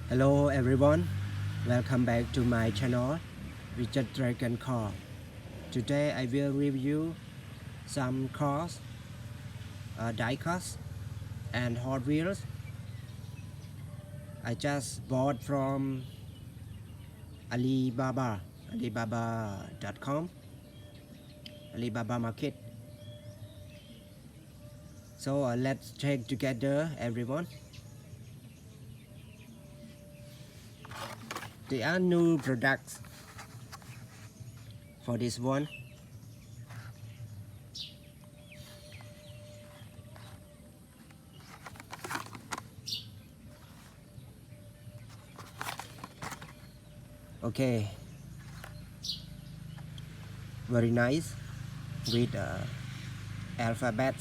Hello everyone, welcome back to my channel with just Dragon Car. Today I will review some cars, diecast and Hot Wheels. I just bought from Alibaba.com, Alibaba Market. So let's check together everyone. There are new products for this one. Okay, very nice with alphabet.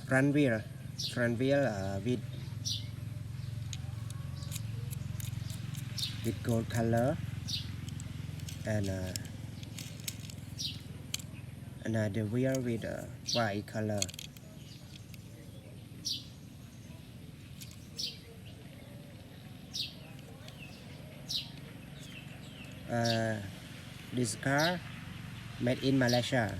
Front wheel with gold color and another wheel with white color. This car made in Malaysia.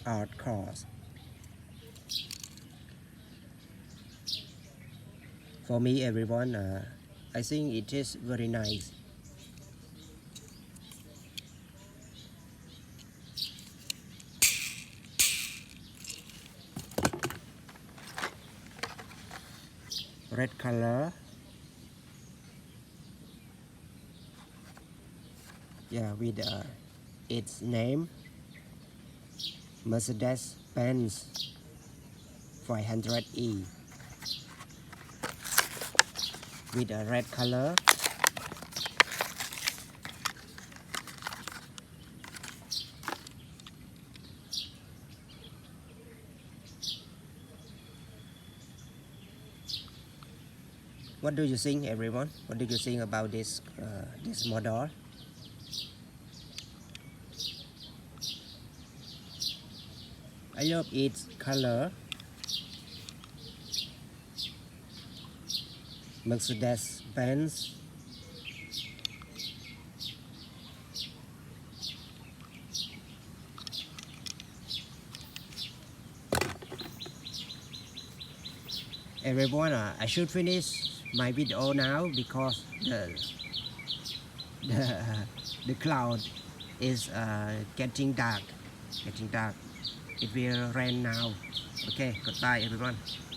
Art cars. For me, everyone, I think it is very nice. Red color. Yeah, with its name, Mercedes-Benz 500E with a red color. What do you think, everyone? What do you think about this model? I love its color. Mercedes-Benz. Everyone, I should finish my video now because the cloud is getting dark. It will rain now. Okay, goodbye everyone.